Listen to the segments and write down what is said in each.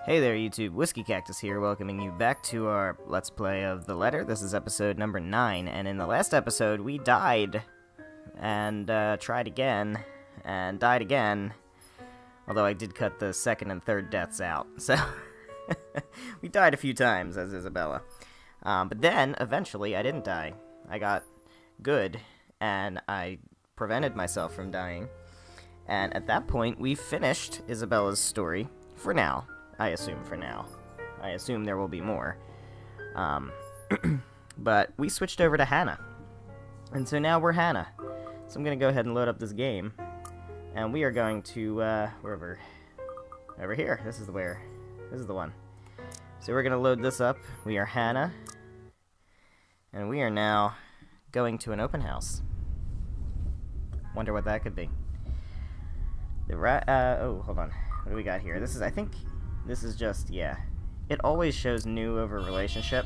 Hey there YouTube, WhiskeyCactus here, welcoming you back to our Let's Play of The Letter. This is episode number 9, and in the last episode we died, and tried again, and died again, although I did cut the second and third deaths out, so we died a few times as Isabella. But then, eventually, I didn't die. I got good, and I prevented myself from dying, and at that point we finished Isabella's story, for now. I assume for now. I assume there will be more. But we switched over to Hannah. And so now we're Hannah. So I'm going to go ahead and load up this game. And we are going to, wherever, over here. This is the one. So we're going to load this up. We are Hannah. And we are now going to an open house. Wonder what that could be. Oh, hold on. What do we got here? This is, I think... This is just, yeah. It always shows new over relationship.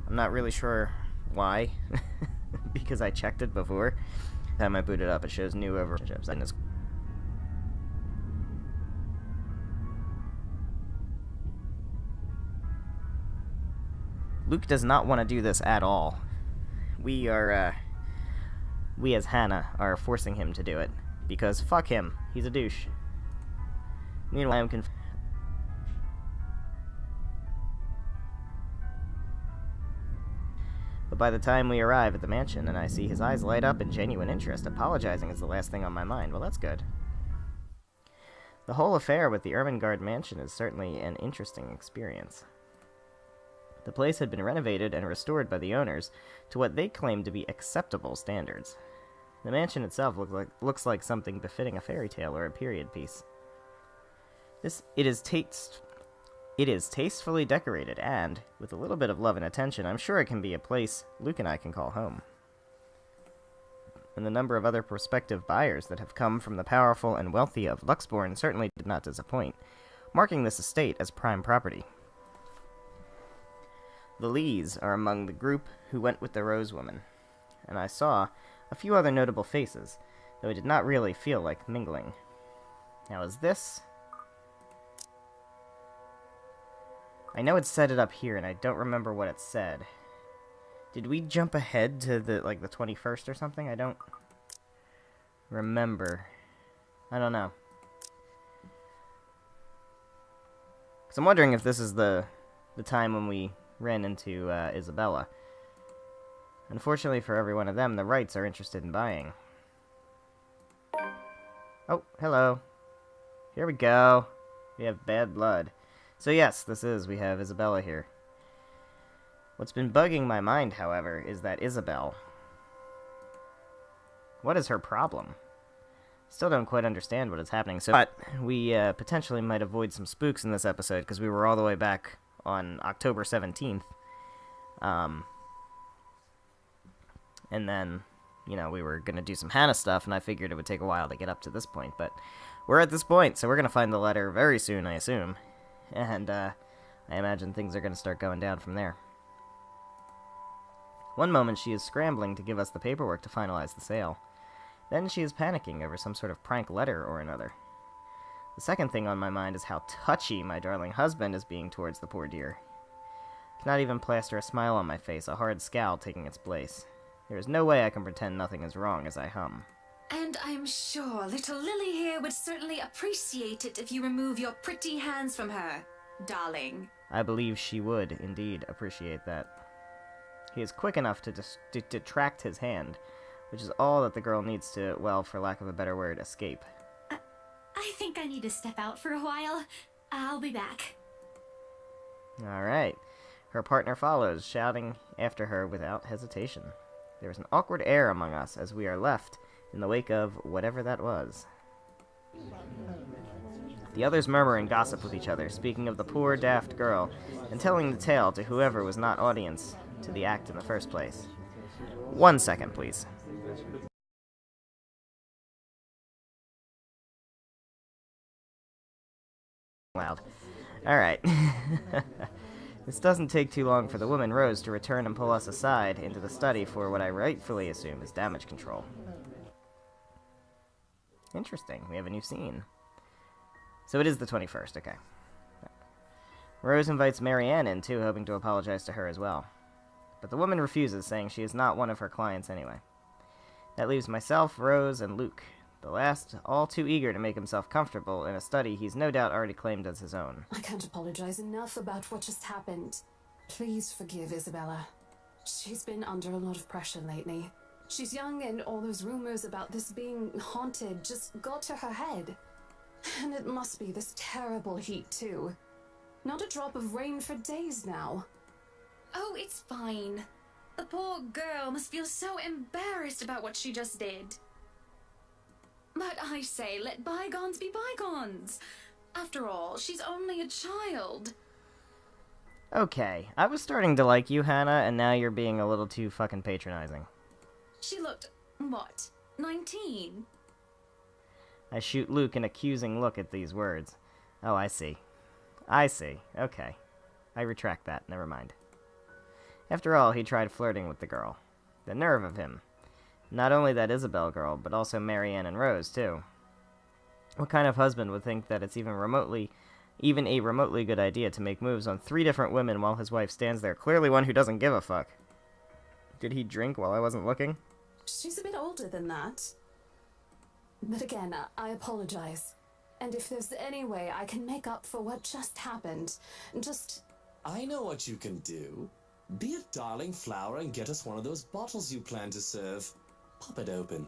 I'm not really sure why. Because I checked it before. Time I boot it up, it shows new over relationships. And Luke does not want to do this at all. We are, we as Hannah are forcing him to do it. Because fuck him. He's a douche. Meanwhile, I'm confused. But by the time we arrive at the mansion and I see his eyes light up in genuine interest, apologizing is the last thing on my mind. Well, that's good. The whole affair with the Ermengarde mansion is certainly an interesting experience. The place had been renovated and restored by the owners to what they claimed to be acceptable standards. The mansion itself looks like something befitting a fairy tale or a period piece. It is tastefully decorated, and, with a little bit of love and attention, I'm sure it can be a place Luke and I can call home. And the number of other prospective buyers that have come from the powerful and wealthy of Luxbourne certainly did not disappoint, marking this estate as prime property. The Lees are among the group who went with the Rose Woman, and I saw a few other notable faces, though I did not really feel like mingling. Now is this... I know it said it up here, and I don't remember what it said. Did we jump ahead to the 21st or something? I don't remember. I don't know. Because I'm wondering if this is the time when we ran into Isabella. Unfortunately for every one of them, the Wrights are interested in buying. Oh, hello. Here we go. We have bad blood. So yes, we have Isabella here. What's been bugging my mind, however, is that Isabel. What is her problem? Still don't quite understand what is happening, but we potentially might avoid some spooks in this episode, because we were all the way back on October 17th. And then, you know, we were going to do some Hannah stuff, and I figured it would take a while to get up to this point, but we're at this point, so we're going to find the letter very soon, I assume. And, I imagine things are going to start going down from there. One moment she is scrambling to give us the paperwork to finalize the sale. Then she is panicking over some sort of prank letter or another. The second thing on my mind is how touchy my darling husband is being towards the poor dear. I cannot even plaster a smile on my face, a hard scowl taking its place. There is no way I can pretend nothing is wrong as I hum. And I'm sure little Lily here would certainly appreciate it if you remove your pretty hands from her, darling. I believe she would, indeed, appreciate that. He is quick enough to detract his hand, which is all that the girl needs to, well, for lack of a better word, escape. I think I need to step out for a while. I'll be back. Alright. Her partner follows, shouting after her without hesitation. There is an awkward air among us as we are left in the wake of whatever that was. The others murmur and gossip with each other, speaking of the poor, daft girl, and telling the tale to whoever was not audience to the act in the first place. 1 second, please. Loud. Alright. This doesn't take too long for the woman Rose to return and pull us aside into the study for what I rightfully assume is damage control. Interesting. We have a new scene. So it is the 21st, okay. Rose invites Marianne in, too, hoping to apologize to her as well. But the woman refuses, saying she is not one of her clients anyway. That leaves myself, Rose, and Luke, the last all too eager to make himself comfortable in a study he's no doubt already claimed as his own. I can't apologize enough about what just happened. Please forgive Isabella. She's been under a lot of pressure lately. She's young, and all those rumors about this being haunted just got to her head. And it must be this terrible heat, too. Not a drop of rain for days now. Oh, it's fine. The poor girl must feel so embarrassed about what she just did. But I say, let bygones be bygones. After all, she's only a child. Okay, I was starting to like you, Hannah, and now you're being a little too fucking patronizing. She looked, what, 19? I shoot Luke an accusing look at these words. Oh, I see. I see. Okay. I retract that. Never mind. After all, he tried flirting with the girl. The nerve of him. Not only that Isabel girl, but also Marianne and Rose, too. What kind of husband would think that it's even a remotely good idea to make moves on 3 different women while his wife stands there, clearly one who doesn't give a fuck? Did he drink while I wasn't looking? She's a bit older than that. But again, I apologize. And if there's any way I can make up for what just happened, just... I know what you can do. Be a darling flower and get us one of those bottles you plan to serve. Pop it open.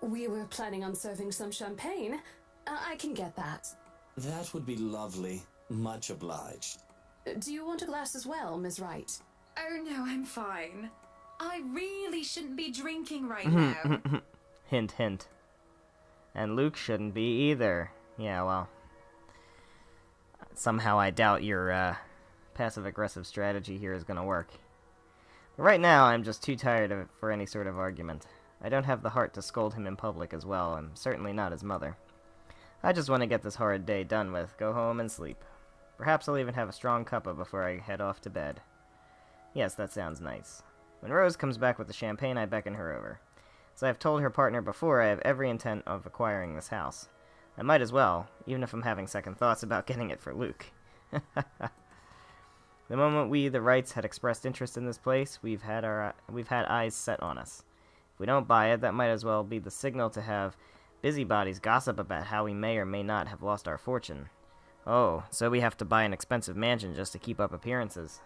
We were planning on serving some champagne. I can get that. That would be lovely. Much obliged. Do you want a glass as well, Ms. Wright? Oh no, I'm fine. I really shouldn't be drinking right now. Hint, hint. And Luke shouldn't be either. Yeah, well. Somehow I doubt your passive-aggressive strategy here is going to work. But right now, I'm just too tired for any sort of argument. I don't have the heart to scold him in public as well, and certainly not his mother. I just want to get this horrid day done with, go home and sleep. Perhaps I'll even have a strong cuppa before I head off to bed. Yes, that sounds nice. When Rose comes back with the champagne, I beckon her over. As I've told her partner before, I have every intent of acquiring this house. I might as well, even if I'm having second thoughts about getting it for Luke. The moment we, the Wrights, had expressed interest in this place, we've had eyes set on us. If we don't buy it, that might as well be the signal to have busybodies gossip about how we may or may not have lost our fortune. Oh, so we have to buy an expensive mansion just to keep up appearances.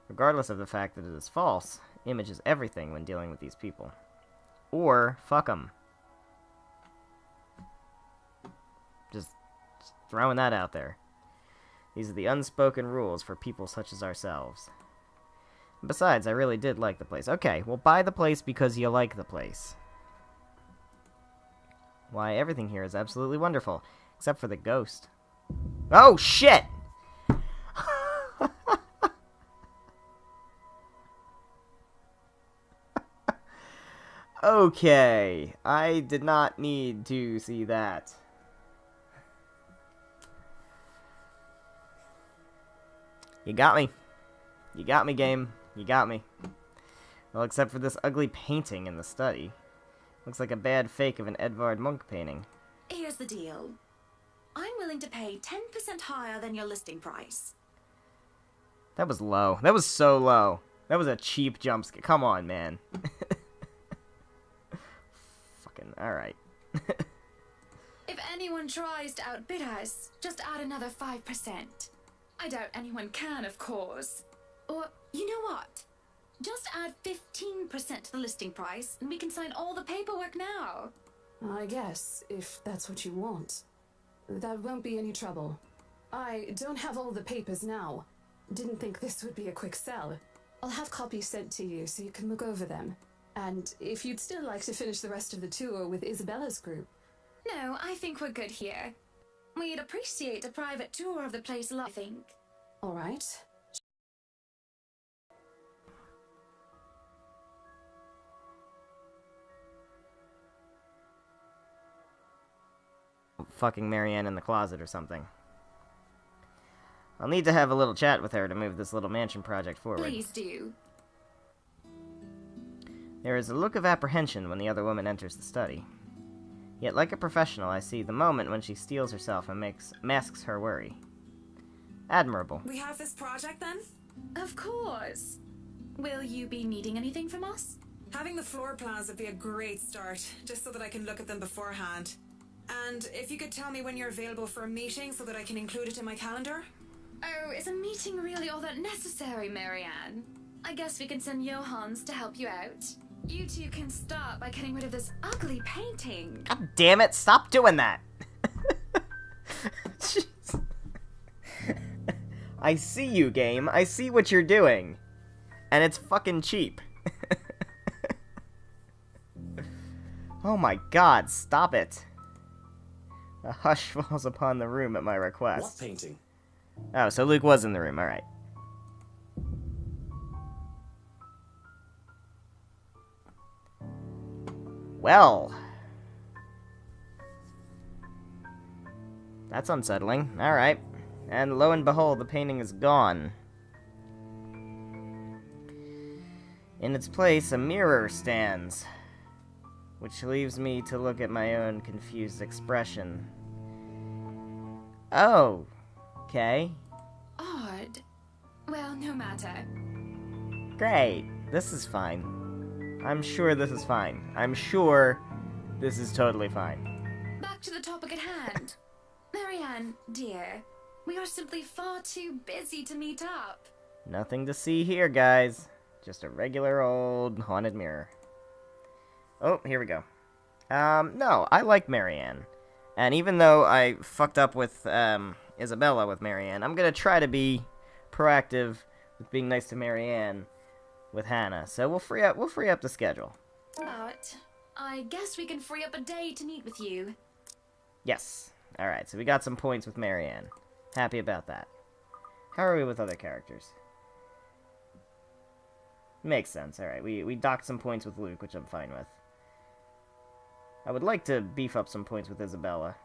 Regardless of the fact that it is false, image is everything when dealing with these people. Or, fuck 'em. Just throwing that out there. These are the unspoken rules for people such as ourselves. Besides, I really did like the place. Okay, well, buy the place because you like the place. Why, everything here is absolutely wonderful, except for the ghost. Oh, shit! Okay, I did not need to see that. You got me. You got me, game. You got me. Well, except for this ugly painting in the study. Looks like a bad fake of an Edvard Munch painting. Here's the deal. I'm willing to pay 10% higher than your listing price. That was low. That was so low. That was a cheap jump scare. Come on, man. Fucking, alright. If anyone tries to outbid us, just add another 5%. I doubt anyone can, of course. Or, you know what? Just add 15% to the listing price, and we can sign all the paperwork now. I guess, if that's what you want. That won't be any trouble. I don't have all the papers now. Didn't think this would be a quick sell. I'll have copies sent to you so you can look over them. And if you'd still like to finish the rest of the tour with Isabella's group. No, I think we're good here. We'd appreciate a private tour of the place a lot, I think. All right. Fucking Marianne in the closet or something. I'll need to have a little chat with her to move this little mansion project forward. Please do. There is a look of apprehension when the other woman enters the study. Yet, like a professional, I see the moment when she steels herself and masks her worry. Admirable. We have this project then? Of course. Will you be needing anything from us? Having the floor plans would be a great start, just so that I can look at them beforehand. And if you could tell me when you're available for a meeting so that I can include it in my calendar? Oh, is a meeting really all that necessary, Marianne? I guess we can send Johans to help you out. You two can start by getting rid of this ugly painting. God damn it, stop doing that! Jeez. I see you, game. I see what you're doing. And it's fucking cheap. Oh my god, stop it. A hush falls upon the room at my request. What painting? Oh, so Luke was in the room, alright. Well. That's unsettling. Alright. And lo and behold, the painting is gone. In its place, a mirror stands, which leaves me to look at my own confused expression. Oh. Okay. Odd. Well, no matter. Great. This is fine. I'm sure this is fine. I'm sure this is totally fine. Back to the topic at hand. Marianne, dear, we are simply far too busy to meet up. Nothing to see here, guys. Just a regular old haunted mirror. Oh, here we go. No, I like Marianne. And even though I fucked up with, Isabella with Marianne, I'm gonna try to be proactive with being nice to Marianne with Hannah. So we'll free up the schedule. But I guess we can free up a day to meet with you. Yes. Alright, so we got some points with Marianne. Happy about that. How are we with other characters? Makes sense. Alright, we docked some points with Luke, which I'm fine with. I would like to beef up some points with Isabella.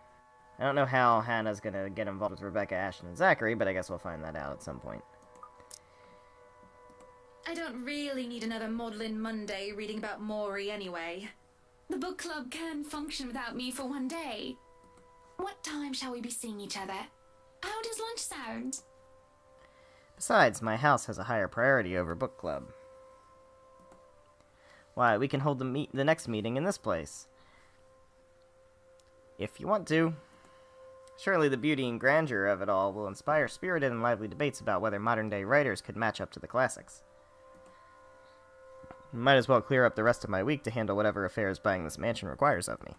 I don't know how Hannah's gonna get involved with Rebecca, Ashton, and Zachary, but I guess we'll find that out at some point. I don't really need another Maudlin Monday reading about Maury anyway. The book club can function without me for one day. What time shall we be seeing each other? How does lunch sound? Besides, my house has a higher priority over book club. Why, we can hold the next meeting in this place. If you want to. Surely the beauty and grandeur of it all will inspire spirited and lively debates about whether modern-day writers could match up to the classics. Might as well clear up the rest of my week to handle whatever affairs buying this mansion requires of me.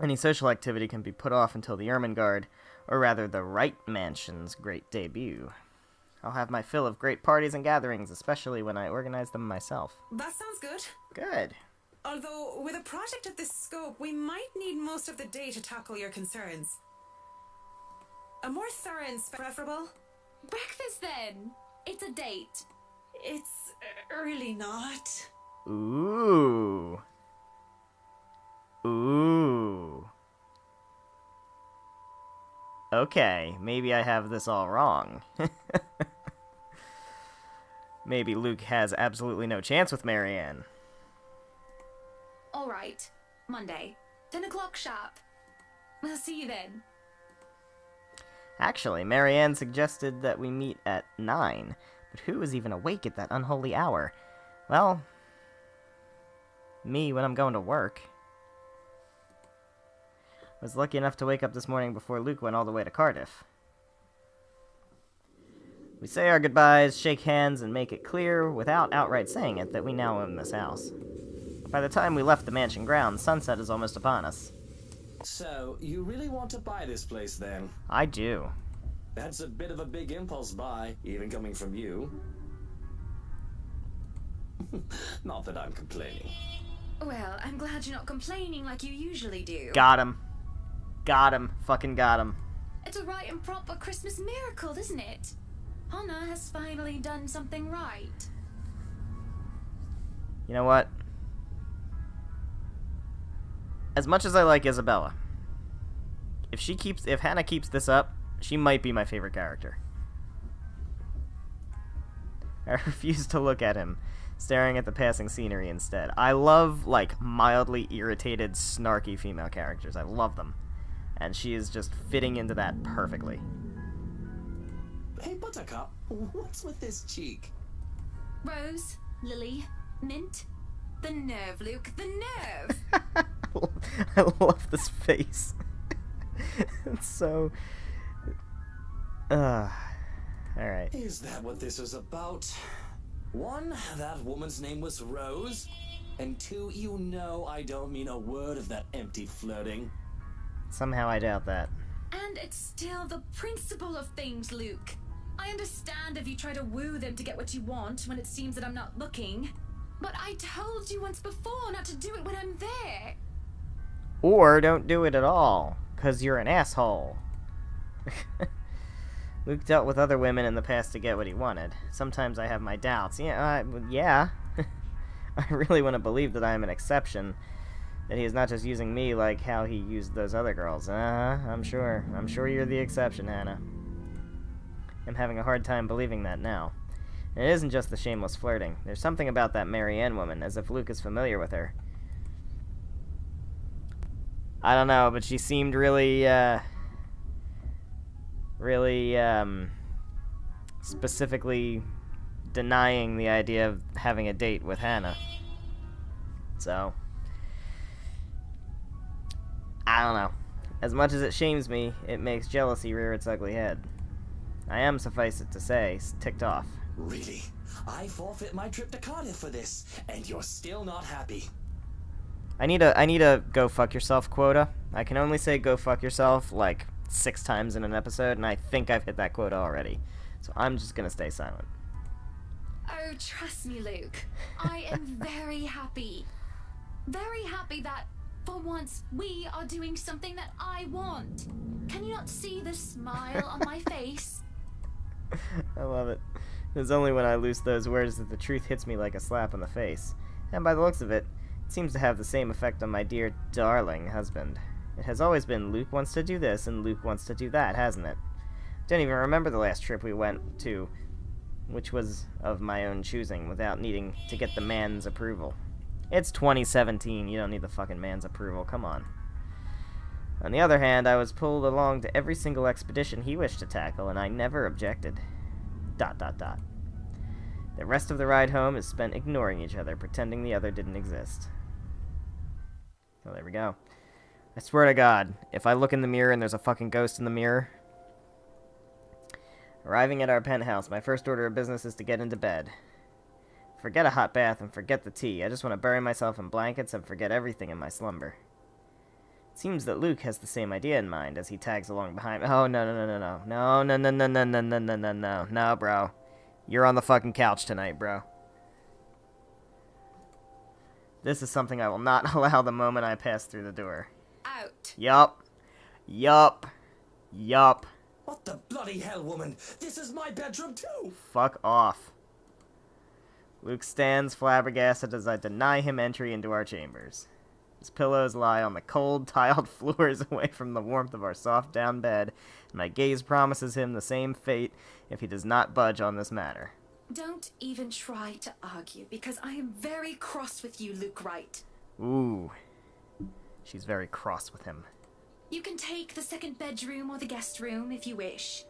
Any social activity can be put off until the Ermengarde, or rather the Wright Mansion's great debut. I'll have my fill of great parties and gatherings, especially when I organize them myself. That sounds good. Good. Although, with a project of this scope, we might need most of the day to tackle your concerns. A more thorough preferable? Breakfast then. It's a date. It's really not. Ooh. Ooh. Okay, maybe I have this all wrong. Maybe Luke has absolutely no chance with Marianne. Alright. Monday. 10 o'clock sharp. We'll see you then. Actually, Marianne suggested that we meet at 9, but who is even awake at that unholy hour? Well, me when I'm going to work. Was lucky enough to wake up this morning before Luke went all the way to Cardiff. We say our goodbyes, shake hands, and make it clear, without outright saying it, that we now own this house. By the time we left the mansion grounds, sunset is almost upon us. So, you really want to buy this place then? I do. That's a bit of a big impulse buy, even coming from you. Not that I'm complaining. Well, I'm glad you're not complaining like you usually do. Got him. Got him. Fucking got him. It's a right and proper Christmas miracle, isn't it? Hannah has finally done something right. You know what? As much as I like Isabella, if Hannah keeps this up, she might be my favorite character. I refuse to look at him, staring at the passing scenery instead. I love, like, mildly irritated, snarky female characters. I love them. And she is just fitting into that perfectly. Hey, Buttercup, what's with this cheek? Rose, lily, mint. The nerve, Luke, the nerve! I love this face. It's so... Alright. Is that what this is about? 1, that woman's name was Rose. And 2, you know I don't mean a word of that empty flirting. Somehow I doubt that. And it's still the principle of things, Luke. I understand if you try to woo them to get what you want when it seems that I'm not looking. But I told you once before not to do it when I'm there. Or don't do it at all, 'cause you're an asshole. Luke dealt with other women in the past to get what he wanted. Sometimes I have my doubts. Yeah. I really want to believe that I am an exception. That he is not just using me like how he used those other girls. I'm sure. I'm sure you're the exception, Hannah. I'm having a hard time believing that now. And it isn't just the shameless flirting. There's something about that Mary Ann woman, as if Luke is familiar with her. I don't know, but she seemed really specifically denying the idea of having a date with Hannah. So, I don't know. As much as it shames me, it makes jealousy rear its ugly head. I am, suffice it to say, ticked off. Really? I forfeit my trip to Cardiff for this, and you're still not happy. I need a go fuck yourself quota. I can only say go fuck yourself like 6 times in an episode, and I think I've hit that quota already. So I'm just gonna stay silent. Oh, trust me, Luke. I am very happy. Very happy that, for once, we are doing something that I want. Can you not see the smile on my face? I love it. It's only when I loose those words that the truth hits me like a slap in the face. And by the looks of it, it seems to have the same effect on my dear, darling husband. It has always been Luke wants to do this and Luke wants to do that, hasn't it? Don't even remember the last trip we went to, which was of my own choosing, without needing to get the man's approval. It's 2017, you don't need the fucking man's approval, come on. On the other hand, I was pulled along to every single expedition he wished to tackle, and I never objected. ... The rest of the ride home is spent ignoring each other, pretending the other didn't exist. Well, there we go. I swear to God, if I look in the mirror and there's a fucking ghost in the mirror... Arriving at our penthouse, my first order of business is to get into bed. Forget a hot bath and forget the tea. I just want to bury myself in blankets and forget everything in my slumber. It seems that Luke has the same idea in mind as he tags along behind me. Oh, no, bro. You're on the fucking couch tonight, bro. This is something I will not allow the moment I pass through the door. Out. Yup. What the bloody hell, woman? This is my bedroom, too! Fuck off. Luke stands flabbergasted as I deny him entry into our chambers. His pillows lie on the cold, tiled floors away from the warmth of our soft down bed, and my gaze promises him the same fate if he does not budge on this matter. Don't even try to argue, because I am very cross with you, Luke Wright. Ooh. She's very cross with him. You can take the second bedroom or the guest room if you wish,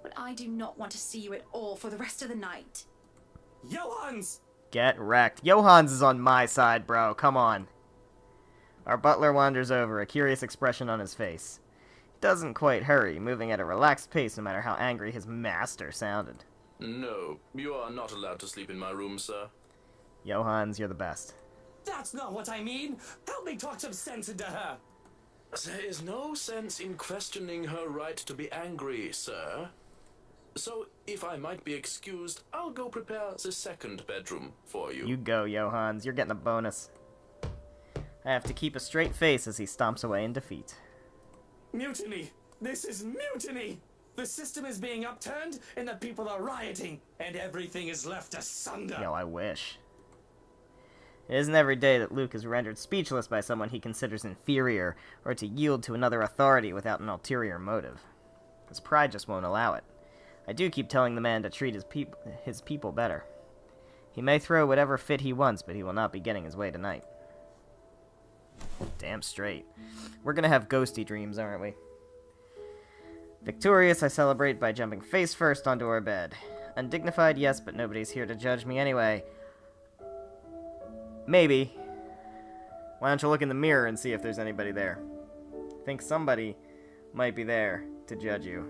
but I do not want to see you at all for the rest of the night. Johans! Get wrecked. Johans is on my side, bro. Come on. Our butler wanders over, a curious expression on his face. He doesn't quite hurry, moving at a relaxed pace no matter how angry his master sounded. No, you are not allowed to sleep in my room, sir. Johans, you're the best. That's not what I mean! Help me talk some sense into her! There is no sense in questioning her right to be angry, sir. So, if I might be excused, I'll go prepare the second bedroom for you. You go, Johans. You're getting a bonus. I have to keep a straight face as he stomps away in defeat. Mutiny! This is mutiny! The system is being upturned, and the people are rioting, and everything is left asunder. Yo, I wish. It isn't every day that Luke is rendered speechless by someone he considers inferior, or to yield to another authority without an ulterior motive. His pride just won't allow it. I do keep telling the man to treat his people better. He may throw whatever fit he wants, but he will not be getting his way tonight. Damn straight. We're gonna have ghosty dreams, aren't we? Victorious, I celebrate by jumping face first onto our bed. Undignified, yes, but nobody's here to judge me anyway. Maybe. Why don't you look in the mirror and see if there's anybody there? I think somebody might be there to judge you.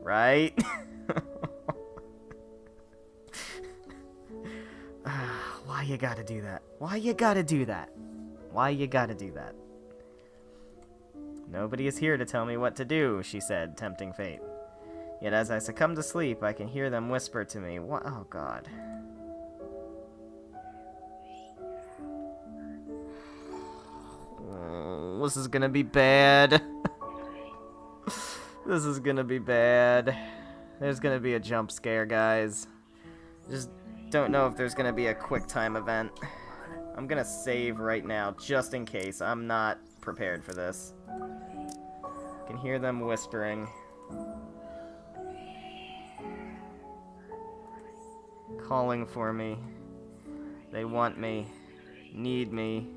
Right? Why you gotta do that? Why you gotta do that? Why you gotta do that? Nobody is here to tell me what to do, she said, tempting fate. Yet as I succumb to sleep, I can hear them whisper to me, what? Oh, God. Oh, this is gonna be bad. This is gonna be bad. There's gonna be a jump scare, guys. Just don't know if there's gonna be a quick time event. I'm gonna save right now, just in case. I'm not prepared for this. I can hear them whispering. Calling for me. They want me. Need me.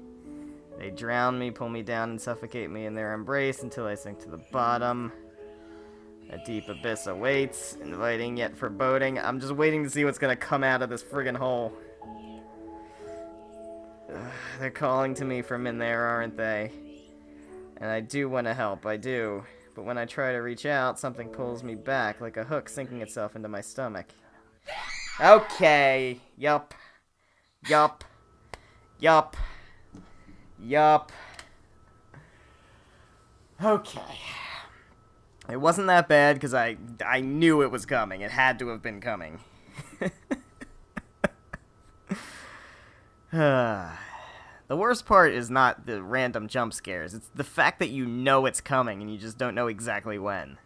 They drown me, pull me down, and suffocate me in their embrace until I sink to the bottom. A deep abyss awaits, inviting yet foreboding. I'm just waiting to see what's gonna come out of this friggin' hole. They're calling to me from in there, aren't they? And I do want to help, I do. But when I try to reach out, something pulls me back, like a hook sinking itself into my stomach. Okay. Yup. Yup. Yup. Yup. Okay. It wasn't that bad, because I knew it was coming. It had to have been coming. The worst part is not the random jump scares. It's the fact that you know it's coming and you just don't know exactly when.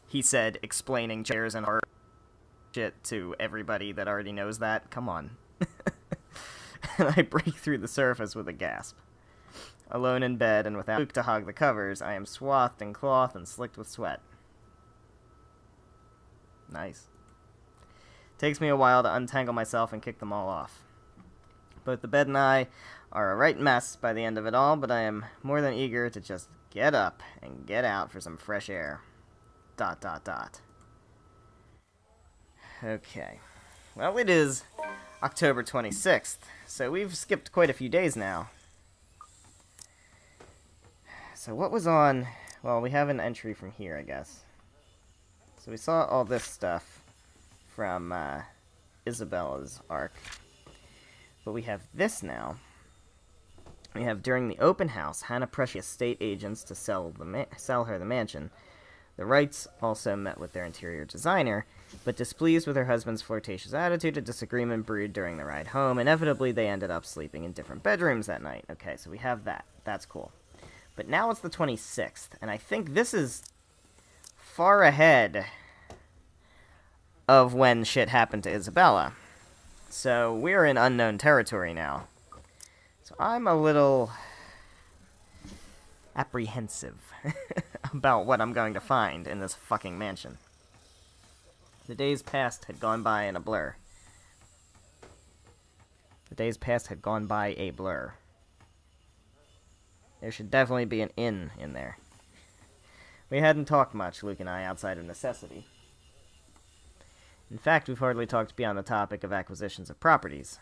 He said, explaining chairs and horror shit to everybody that already knows that. Come on. And I break through the surface with a gasp. Alone in bed and without Luke to hog the covers, I am swathed in cloth and slicked with sweat. Nice. Takes me a while to untangle myself and kick them all off. Both the bed and I are a right mess by the end of it all, but I am more than eager to just get up and get out for some fresh air. ... Okay. Well, it is October 26th, so we've skipped quite a few days now. So what was on... Well, we have an entry from here, I guess. So we saw all this stuff from Isabella's arc. But we have this now. We have, during the open house, Hannah pressured estate agents to sell her the mansion. The Wrights also met with their interior designer, but displeased with her husband's flirtatious attitude, a disagreement brewed during the ride home. Inevitably, they ended up sleeping in different bedrooms that night. Okay, so we have that. That's cool. But now it's the 26th, and I think this is far ahead of when shit happened to Isabella. So we're in unknown territory now. So I'm a little apprehensive about what I'm going to find in this fucking mansion. The days past had gone by in a blur. The days past had gone by a blur. There should definitely be an inn in there. We hadn't talked much, Luke and I, outside of necessity. In fact, we've hardly talked beyond the topic of acquisitions of properties.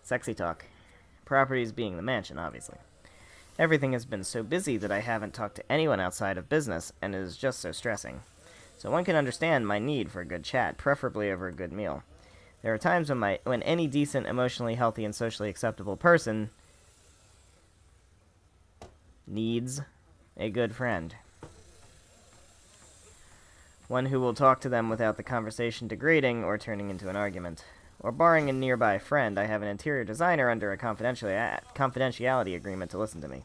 Sexy talk. Properties being the mansion, obviously. Everything has been so busy that I haven't talked to anyone outside of business, and it is just so stressing. So one can understand my need for a good chat, preferably over a good meal. There are times when any decent, emotionally healthy, and socially acceptable person needs a good friend. One who will talk to them without the conversation degrading or turning into an argument. Or barring a nearby friend, I have an interior designer under a confidentiality agreement to listen to me.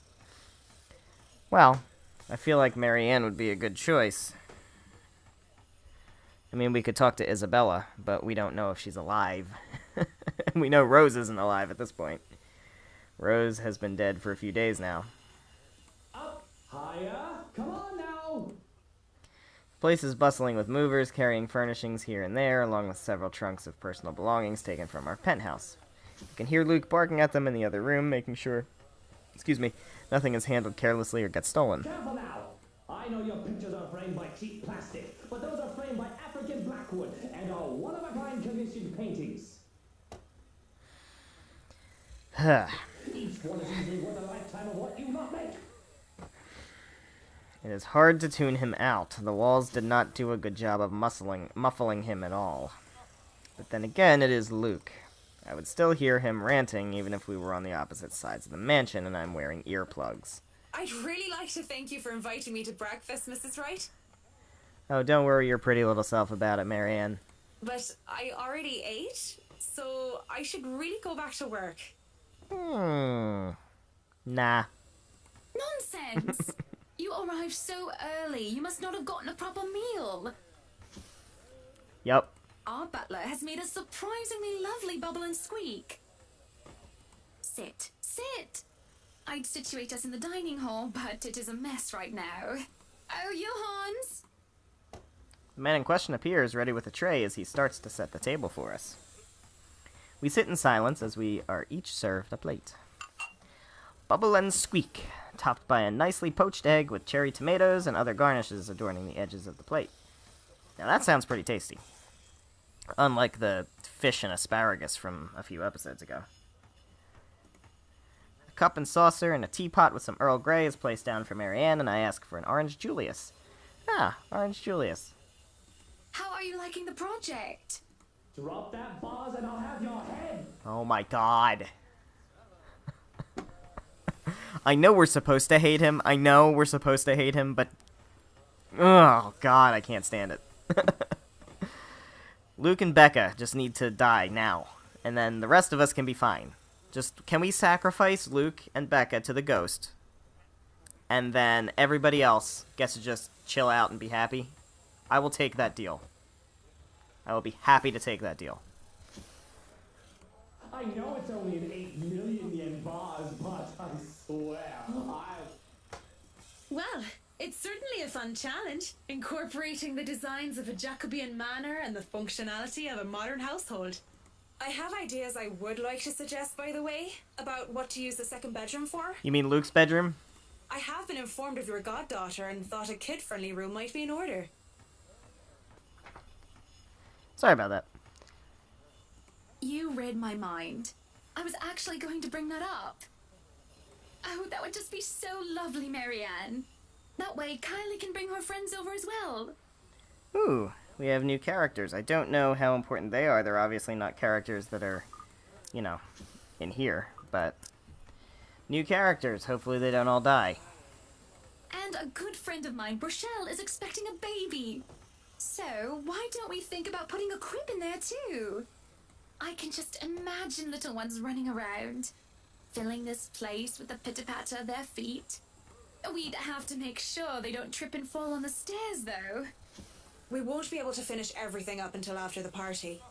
Well, I feel like Marianne would be a good choice. I mean, we could talk to Isabella, but we don't know if she's alive. We know Rose isn't alive at this point. Rose has been dead for a few days now. Up, higher, come on now! The place is bustling with movers carrying furnishings here and there, along with several trunks of personal belongings taken from our penthouse. You can hear Luke barking at them in the other room, making sure Nothing is handled carelessly or gets stolen. Careful now! I know your pictures are framed by cheap plastic, but those are framed by African blackwood and are one-of-a-kind commissioned paintings. Each one is easily worth a lifetime of what you not make. It is hard to tune him out. The walls did not do a good job of muffling him at all. But then again, it is Luke. I would still hear him ranting even if we were on the opposite sides of the mansion and I'm wearing earplugs. I'd really like to thank you for inviting me to breakfast, Mrs. Wright. Oh, don't worry your pretty little self about it, Marianne. But I already ate, so I should really go back to work. Nah. Nonsense! You arrived so early. You must not have gotten a proper meal. Yup. Our butler has made a surprisingly lovely bubble and squeak. Sit. Sit! I'd situate us in the dining hall, but it is a mess right now. Oh, Johannes! The man in question appears, ready with a tray as he starts to set the table for us. We sit in silence as we are each served a plate. Bubble and squeak, topped by a nicely poached egg with cherry tomatoes and other garnishes adorning the edges of the plate. Now that sounds pretty tasty. Unlike the fish and asparagus from a few episodes ago. A cup and saucer and a teapot with some Earl Grey is placed down for Marianne, and I ask for an Orange Julius. Ah, Orange Julius. How are you liking the project? Drop that vase and I'll have your head! Oh my god. I know we're supposed to hate him. But... oh god, I can't stand it. Luke and Becca just need to die now. And then the rest of us can be fine. Just, can we sacrifice Luke and Becca to the ghost? And then everybody else gets to just chill out and be happy? I will take that deal. I will be happy to take that deal. I know it's only an 8 million yen vase, but I swear, Well, it's certainly a fun challenge, incorporating the designs of a Jacobean manor and the functionality of a modern household. I have ideas I would like to suggest, by the way, about what to use the second bedroom for. You mean Luke's bedroom? I have been informed of your goddaughter and thought a kid-friendly room might be in order. Sorry about that. You read my mind. I was actually going to bring that up. Oh, that would just be so lovely, Marianne. That way, Kylie can bring her friends over as well. Ooh, we have new characters. I don't know how important they are. They're obviously not characters that are, you know, in here. But new characters. Hopefully they don't all die. And a good friend of mine, Rochelle, is expecting a baby. So, why don't we think about putting a crib in there too? I can just imagine little ones running around, filling this place with the pitter-patter of their feet. We'd have to make sure they don't trip and fall on the stairs, though. We won't be able to finish everything up until after the party.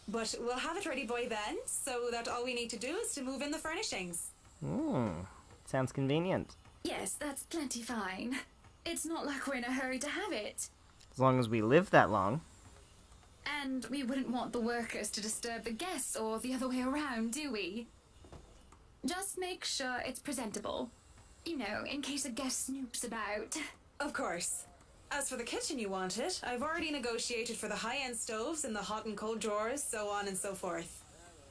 But we'll have it ready by then, so that all we need to do is to move in the furnishings. Sounds convenient. Yes, that's plenty fine. It's not like we're in a hurry to have it. As long as we live that long. And we wouldn't want the workers to disturb the guests or the other way around, do we? Just make sure it's presentable. You know, in case a guest snoops about. Of course. As for the kitchen you wanted, I've already negotiated for the high-end stoves and the hot and cold drawers, so on and so forth.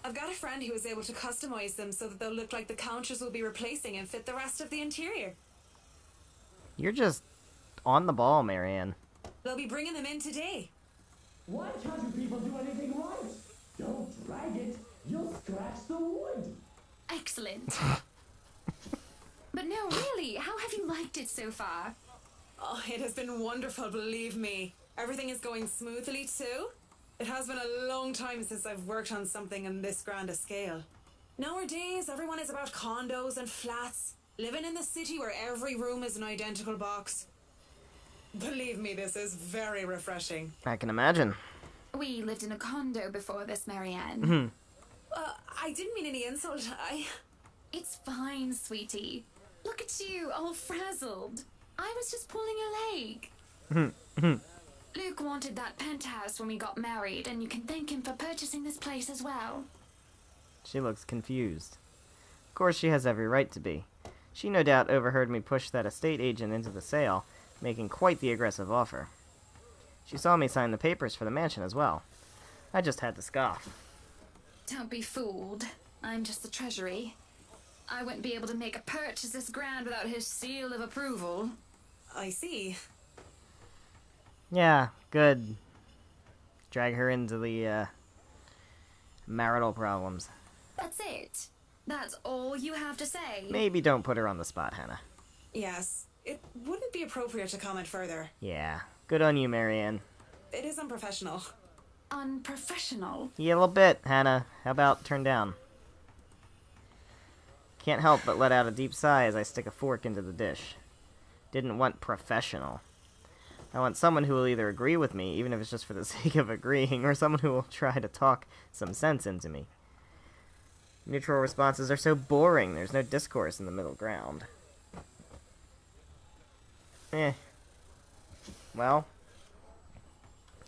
I've got a friend who is able to customize them so that they'll look like the counters we'll be replacing and fit the rest of the interior. You're just on the ball, Marianne. They'll be bringing them in today. why can't you people do anything right? Don't drag it, you'll scratch the wood. Excellent. But no, really, how have you liked it so far? Oh, it has been wonderful, believe me. Everything is going smoothly too. It has been a long time since I've worked on something on this grand a scale. Nowadays, everyone is about condos and flats, living in the city where every room is an identical box. Believe me, this is very refreshing. I can imagine. We lived in a condo before this, Marianne. I didn't mean any insult. It's fine, sweetie. Look at you, all frazzled. I was just pulling your leg. Luke wanted that penthouse when we got married, and you can thank him for purchasing this place as well. She looks confused. Of course, she has every right to be. She no doubt overheard me push that estate agent into the sale, making quite the aggressive offer. She saw me sign the papers for the mansion as well. I just had to scoff. Don't be fooled. I'm just the treasury. I wouldn't be able to make a purchase this grand without his seal of approval. I see. Yeah, good. Drag her into the, marital problems. That's it. That's all you have to say. Maybe don't put her on the spot, Hannah. Yes, it wouldn't be appropriate to comment further. Yeah, good on you, Marianne. It is unprofessional. Unprofessional? Yeah, a little bit, Hannah. How about turn down? Can't help but let out a deep sigh as I stick a fork into the dish. Didn't want professional. I want someone who will either agree with me, even if it's just for the sake of agreeing, or someone who will try to talk some sense into me. Neutral responses are so boring, there's no discourse in the middle ground. Well,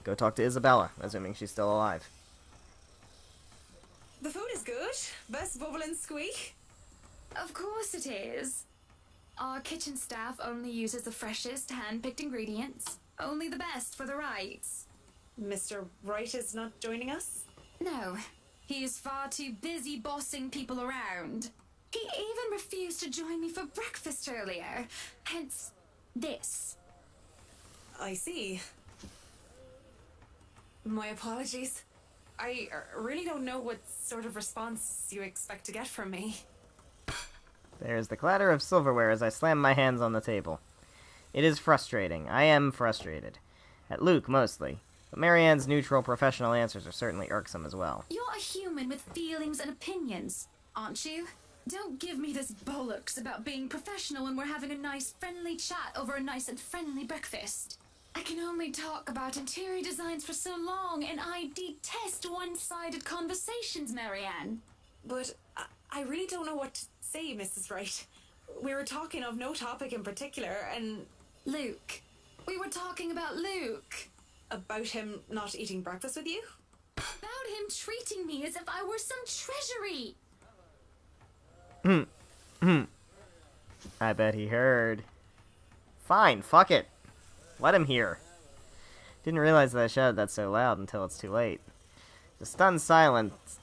go talk to Isabella, assuming she's still alive. The food is good. Best bubble and squeak. Of course it is. Our kitchen staff only uses the freshest, hand-picked ingredients. Only the best for the rights. Mr. Wright is not joining us? No, he is far too busy bossing people around. He even refused to join me for breakfast earlier. Hence, this. I see. My apologies. I really don't know what sort of response you expect to get from me. There's the clatter of silverware as I slam my hands on the table. It is frustrating. I am frustrated. At Luke, mostly. But Marianne's neutral, professional answers are certainly irksome as well. You're a human with feelings and opinions, aren't you? Don't give me this bollocks about being professional when we're having a nice, friendly chat over a nice and friendly breakfast. I can only talk about interior designs for so long, and I detest one-sided conversations, Marianne. But I really don't know what to say, Mrs. Wright. We were talking of no topic in particular, and... Luke. We were talking about Luke. About him not eating breakfast with you? About him treating me as if I were some treasury. I bet he heard. Fine, fuck it. Let him hear. Didn't realize that I shouted that so loud until it's too late. The stunned silence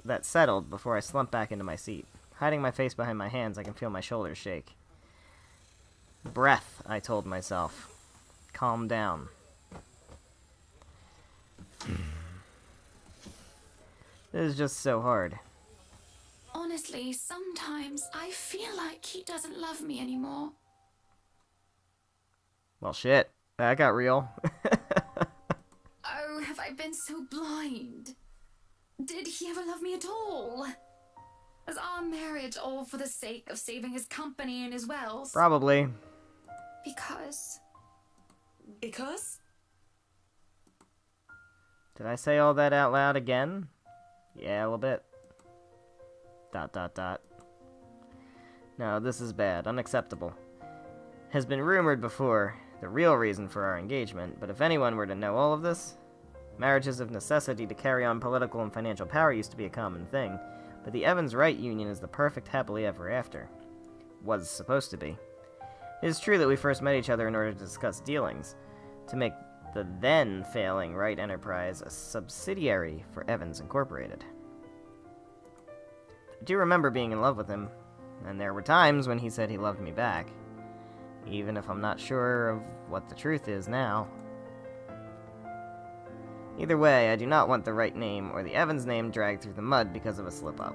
that settled before I slumped back into my seat. Hiding my face behind my hands, I can feel my shoulders shake. Breath, I told myself. Calm down. This is just so hard. Honestly, sometimes I feel like he doesn't love me anymore. Well, shit. That got real. Oh, have I been so blind? Did he ever love me at all? Was our marriage all for the sake of saving his company and his wealth? Probably. Because... Because? Did I say all that out loud again? Yeah, a little bit. ... No, this is bad. Unacceptable. Has been rumored before, the real reason for our engagement, but if anyone were to know all of this... Marriages of necessity to carry on political and financial power used to be a common thing, but the Evans-Wright union is the perfect happily ever after. Was supposed to be. It is true that we first met each other in order to discuss dealings, to make the then failing Wright Enterprise a subsidiary for Evans Incorporated. I do remember being in love with him, and there were times when he said he loved me back, even if I'm not sure of what the truth is now. Either way, I do not want the Wright name or the Evans name dragged through the mud because of a slip-up.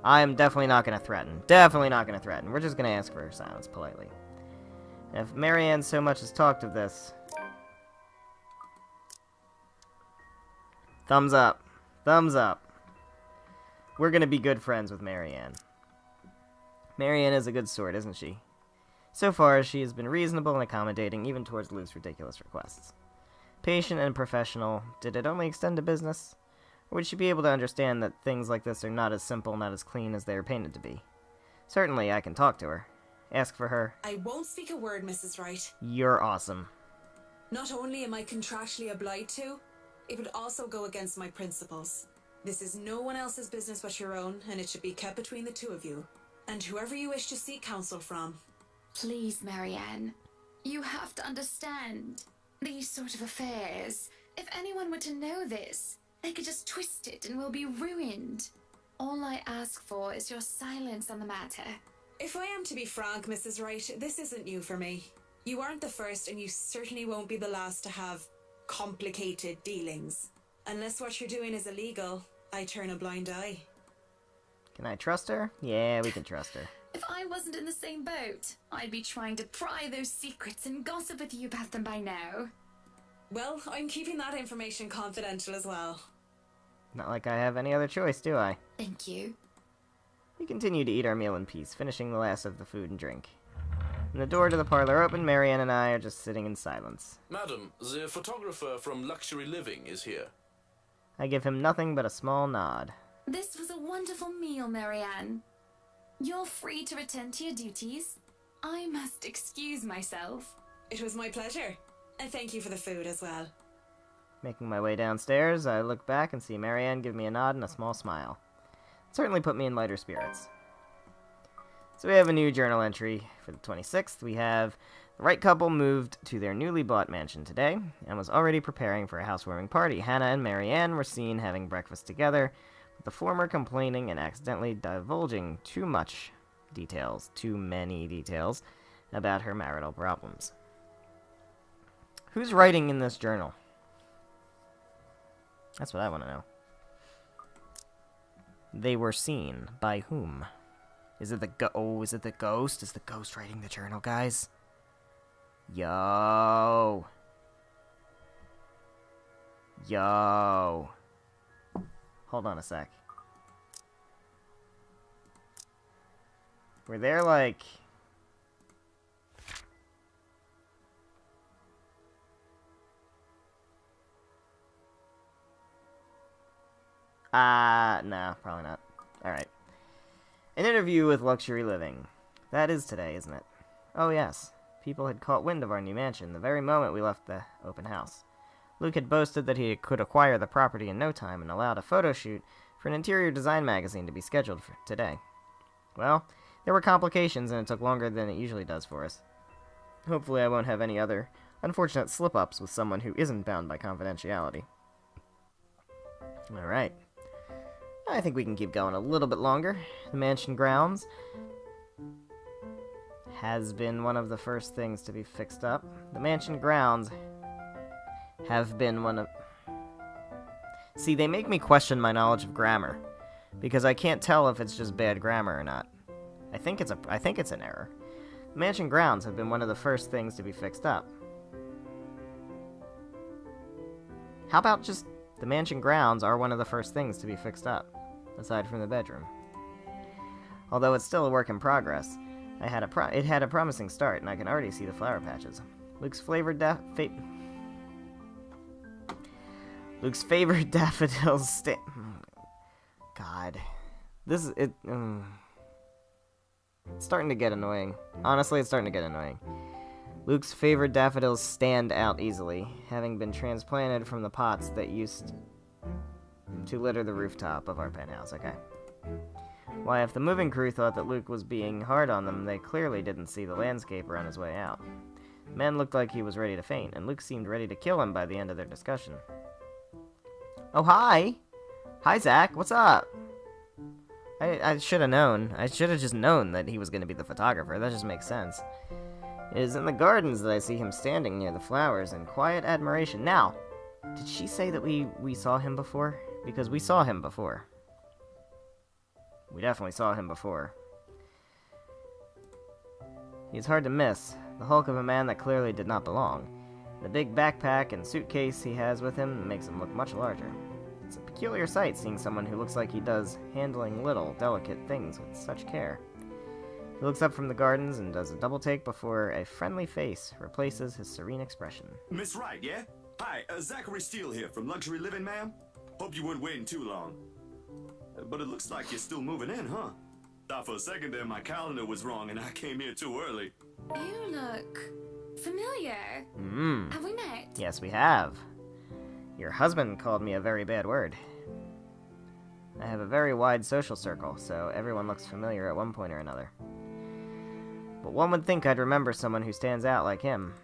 I am definitely not going to threaten. Definitely not going to threaten. We're just going to ask for her silence politely. And if Marianne so much has talked of this... Thumbs up. Thumbs up. We're going to be good friends with Marianne. Marianne is a good sort, isn't she? So far, she has been reasonable and accommodating, even towards Luke's ridiculous requests. Patient and professional, did it only extend to business? Or would she be able to understand that things like this are not as simple, not as clean as they are painted to be? Certainly, I can talk to her. Ask for her. I won't speak a word, Mrs. Wright. You're awesome. Not only am I contractually obliged to, it would also go against my principles. This is no one else's business but your own, and it should be kept between the two of you, and whoever you wish to seek counsel from. Please, Marianne. You have to understand. These sort of affairs, if anyone were to know this, they could just twist it and we'll be ruined. All I ask for is your silence on the matter. If I am to be frank, Mrs. Wright, this isn't new for me. You aren't the first, and you certainly won't be the last to have complicated dealings. Unless what you're doing is illegal, I turn a blind eye. Can I trust her? Yeah, we can trust her. If I wasn't in the same boat, I'd be trying to pry those secrets and gossip with you about them by now. Well, I'm keeping that information confidential as well. Not like I have any other choice, do I? Thank you. We continue to eat our meal in peace, finishing the last of the food and drink. When the door to the parlor opened, Marianne and I are just sitting in silence. Madam, the photographer from Luxury Living is here. I give him nothing but a small nod. This was a wonderful meal, Marianne. You're free to return to your duties. I must excuse myself. It was my pleasure, and thank you for the food as well. Making my way downstairs, I look back and see Marianne give me a nod and a small smile. It certainly put me in lighter spirits. So we have a new journal entry for the 26th. We have the Wright couple moved to their newly bought mansion today and was already preparing for a housewarming party. Hannah and Marianne were seen having breakfast together, with the former complaining and accidentally divulging too many details, about her marital problems. Who's writing in this journal? That's what I want to know. They were seen by whom? Is it the is it the ghost? Is the ghost writing the journal, guys? Yo. Hold on a sec. Were there, like... no, probably not. Alright. An interview with Luxury Living. That is today, isn't it? Oh, yes. People had caught wind of our new mansion the very moment we left the open house. Luke had boasted that he could acquire the property in no time and allowed a photo shoot for an interior design magazine to be scheduled for today. Well, there were complications and it took longer than it usually does for us. Hopefully I won't have any other unfortunate slip-ups with someone who isn't bound by confidentiality. Alright. I think we can keep going a little bit longer. The mansion grounds has been one of the first things to be fixed up. The mansion grounds have been one of... See, they make me question my knowledge of grammar, because I can't tell if it's just bad grammar or not. I think it's an error. The mansion grounds have been one of the first things to be fixed up. How about just the mansion grounds are one of the first things to be fixed up, aside from the bedroom? Although it's still a work in progress, it had a promising start, and I can already see the flower patches. Luke's favorite daffodils God. This is... It's starting to get annoying. Honestly, it's starting to get annoying. Luke's favorite daffodils stand out easily, having been transplanted from the pots that used to litter the rooftop of our penthouse. Okay. Why, if the moving crew thought that Luke was being hard on them, they clearly didn't see the landscaper on his way out. The man looked like he was ready to faint, and Luke seemed ready to kill him by the end of their discussion. Oh, hi! Hi, Zach, what's up? I should have known. I should have just known that he was going to be the photographer. That just makes sense. It is in the gardens that I see him standing near the flowers in quiet admiration. Now, did she say that we saw him before? Because we saw him before. We definitely saw him before. He's hard to miss. The hulk of a man that clearly did not belong. The big backpack and suitcase he has with him makes him look much larger. It's a peculiar sight seeing someone who looks like he does handling little, delicate things with such care. He looks up from the gardens and does a double take before a friendly face replaces his serene expression. Miss Wright, yeah? Hi, Zachary Steele here from Luxury Living, ma'am. Hope you weren't waiting too long. But it looks like you're still moving in, huh? Thought for a second there my calendar was wrong and I came here too early. You look familiar. Have we met? Yes, we have. Your husband called me a very bad word. I have a very wide social circle, so everyone looks familiar at one point or another. But one would think I'd remember someone who stands out like him.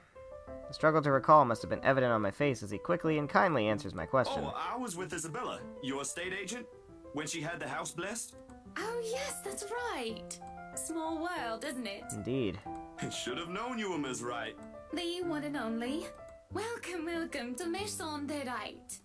The struggle to recall must have been evident on my face as he quickly and kindly answers my question. Oh, I was with Isabella, your estate agent, when she had the house blessed. Oh, yes, that's right. Small world, isn't it? Indeed. Should have known you were Miss Wright. The one and only. Welcome, welcome to Maison de Right.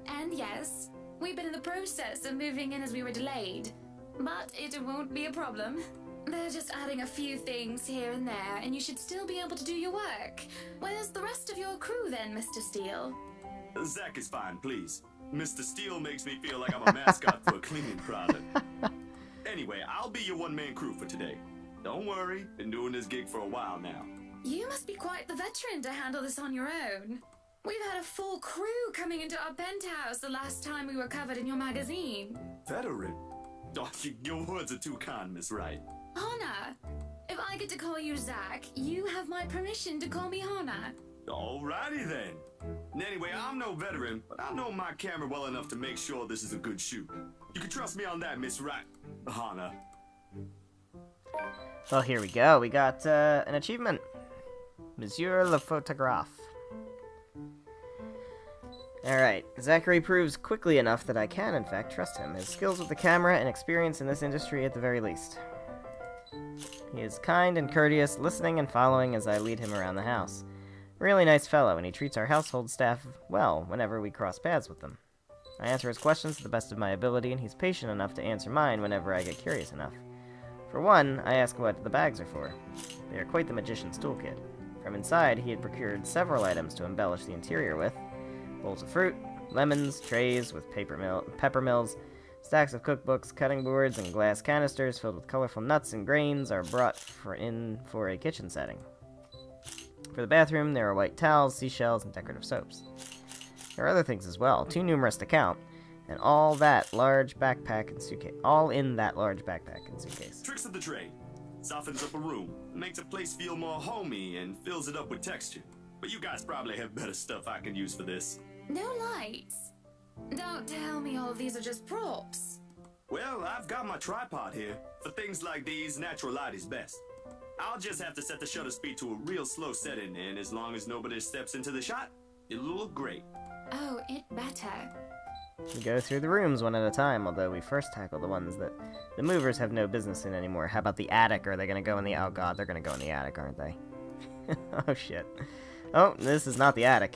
And yes, we've been in the process of moving in as we were delayed. But it won't be a problem. They're just adding a few things here and there, and you should still be able to do your work. Where's the rest of your crew then, Mr. Steele? Zach is fine, please. Mr. Steele makes me feel like I'm a mascot for a cleaning product. Anyway, I'll be your one-man crew for today. Don't worry, been doing this gig for a while now. You must be quite the veteran to handle this on your own. We've had a full crew coming into our penthouse the last time we were covered in your magazine. Veteran? Oh, your words are too kind, Miss Wright. Hannah, if I get to call you Zach, you have my permission to call me Hannah. Alrighty then. Anyway, I'm no veteran, but I know my camera well enough to make sure this is a good shoot. You can trust me on that, Miss Wright. Hannah. Well, here we go. We got an achievement. Monsieur le Photographe. Alright, Zachary proves quickly enough that I can, in fact, trust him. His skills with the camera and experience in this industry at the very least. He is kind and courteous, listening and following as I lead him around the house. A really nice fellow, and he treats our household staff well whenever we cross paths with them. I answer his questions to the best of my ability, and he's patient enough to answer mine whenever I get curious enough. For one, I ask what the bags are for. They are quite the magician's toolkit. From inside, he had procured several items to embellish the interior with. Bowls of fruit, lemons, trays with pepper mills, stacks of cookbooks, cutting boards, and glass canisters filled with colorful nuts and grains are brought for a kitchen setting. For the bathroom, there are white towels, seashells, and decorative soaps. There are other things as well, too numerous to count, and all in that large backpack and suitcase. Tricks of the trade. Softens up a room, makes a place feel more homey, and fills it up with texture. But you guys probably have better stuff I can use for this. No lights. Don't tell me all of these are just props. Well, I've got my tripod here. For things like these, natural light is best. I'll just have to set the shutter speed to a real slow setting, and as long as nobody steps into the shot, it'll look great. Oh, it better. We go through the rooms one at a time, although we first tackle the ones that the movers have no business in anymore. How about the attic? Are they going to go in the... Oh god, they're going to go in the attic, aren't they? Oh shit. Oh, this is not the attic.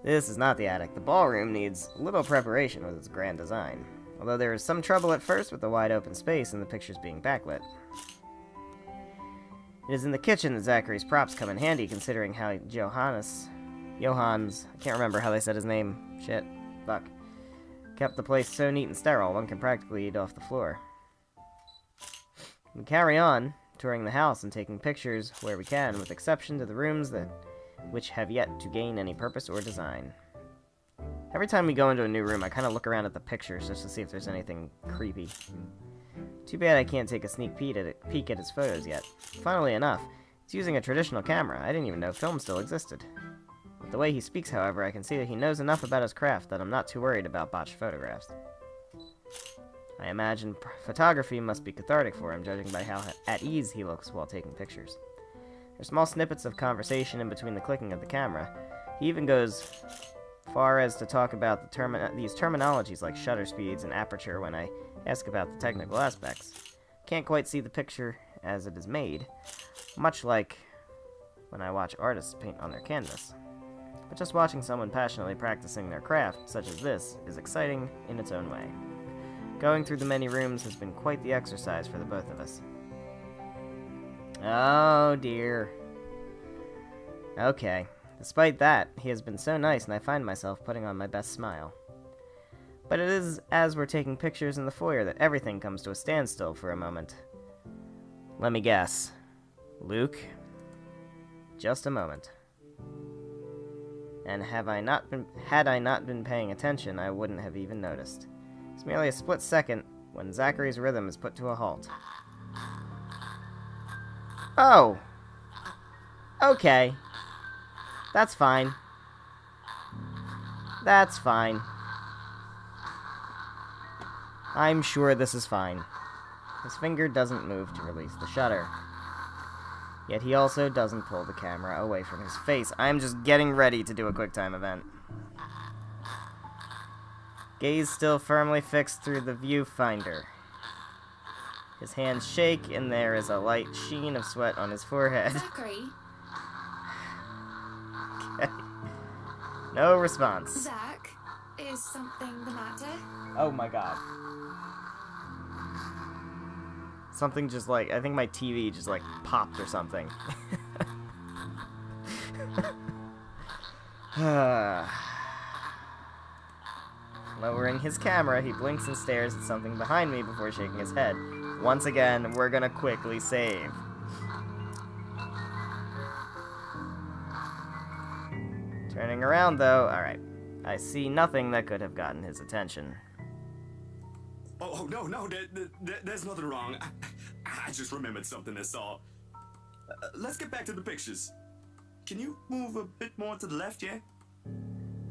This is not the attic. The ballroom needs little preparation with its grand design. Although there is some trouble at first with the wide open space and the pictures being backlit. It is in the kitchen that Zachary's props come in handy, considering how Johannes, I can't remember how they said his name. Shit. Fuck. Kept the place so neat and sterile, one can practically eat off the floor. We carry on, touring the house and taking pictures where we can, with exception to the rooms which have yet to gain any purpose or design. Every time we go into a new room, I kind of look around at the pictures just to see if there's anything creepy. Too bad I can't take a sneak peek at his photos yet. Funnily enough, he's using a traditional camera. I didn't even know film still existed. With the way he speaks, however, I can see that he knows enough about his craft that I'm not too worried about botched photographs. I imagine photography must be cathartic for him, judging by how at ease he looks while taking pictures. There's small snippets of conversation in between the clicking of the camera. He even goes far as to talk about these terminologies like shutter speeds and aperture when I ask about the technical aspects. Can't quite see the picture as it is made, much like when I watch artists paint on their canvas. But just watching someone passionately practicing their craft, such as this, is exciting in its own way. Going through the many rooms has been quite the exercise for the both of us. Oh dear. Okay. Despite that, he has been so nice and I find myself putting on my best smile. But it is as we're taking pictures in the foyer that everything comes to a standstill for a moment. Let me guess. Luke? Just a moment. And had I not been paying attention, I wouldn't have even noticed. It's merely a split second when Zachary's rhythm is put to a halt. Oh! Okay. That's fine. That's fine. I'm sure this is fine. His finger doesn't move to release the shutter. Yet he also doesn't pull the camera away from his face. I'm just getting ready to do a QuickTime event. Gaze still firmly fixed through the viewfinder. His hands shake, and there is a light sheen of sweat on his forehead. Zachary? Okay. No response. Zach? Is something the matter? Oh my god. Something just like, I think my TV just like popped or something. Lowering his camera, he blinks and stares at something behind me before shaking his head. Once again, we're gonna quickly save. Turning around though, alright. I see nothing that could have gotten his attention. Oh, no, there's nothing wrong. I just remembered something, that's all. Let's get back to the pictures. Can you move a bit more to the left, yeah?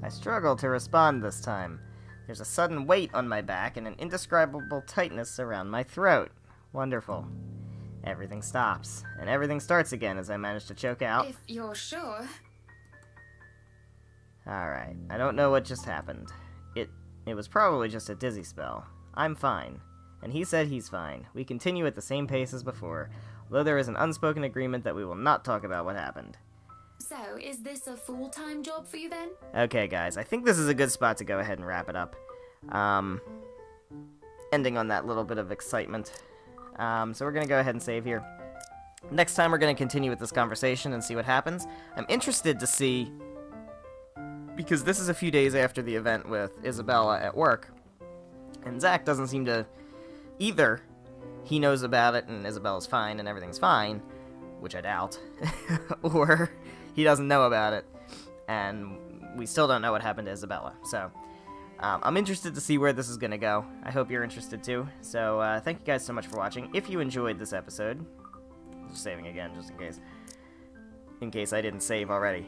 I struggle to respond this time. There's a sudden weight on my back and an indescribable tightness around my throat. Wonderful. Everything stops, and everything starts again as I manage to choke out. If you're sure. Alright, I don't know what just happened. It was probably just a dizzy spell. I'm fine. And he said he's fine. We continue at the same pace as before, although there is an unspoken agreement that we will not talk about what happened. So, is this a full-time job for you then? Okay, guys, I think this is a good spot to go ahead and wrap it up. Ending on that little bit of excitement. So we're gonna go ahead and save here. Next time we're gonna continue with this conversation and see what happens. I'm interested to see, because this is a few days after the event with Isabella at work, and Zach doesn't seem to... Either he knows about it and Isabella's fine and everything's fine, which I doubt, or he doesn't know about it, and we still don't know what happened to Isabella. So, I'm interested to see where this is going to go. I hope you're interested too. So, thank you guys so much for watching. If you enjoyed this episode, just saving again, just in case I didn't save already.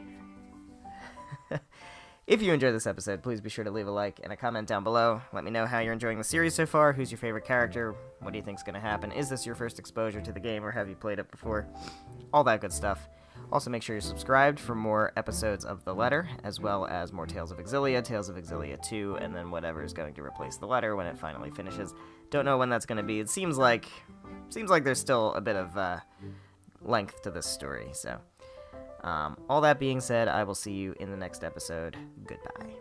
If you enjoyed this episode, please be sure to leave a like and a comment down below. Let me know how you're enjoying the series so far. Who's your favorite character? What do you think's going to happen? Is this your first exposure to the game, or have you played it before? All that good stuff. Also, make sure you're subscribed for more episodes of The Letter, as well as more Tales of Exilia, Tales of Exilia 2, and then whatever is going to replace The Letter when it finally finishes. Don't know when that's going to be. It seems like there's still a bit of length to this story, so... all that being said, I will see you in the next episode. Goodbye.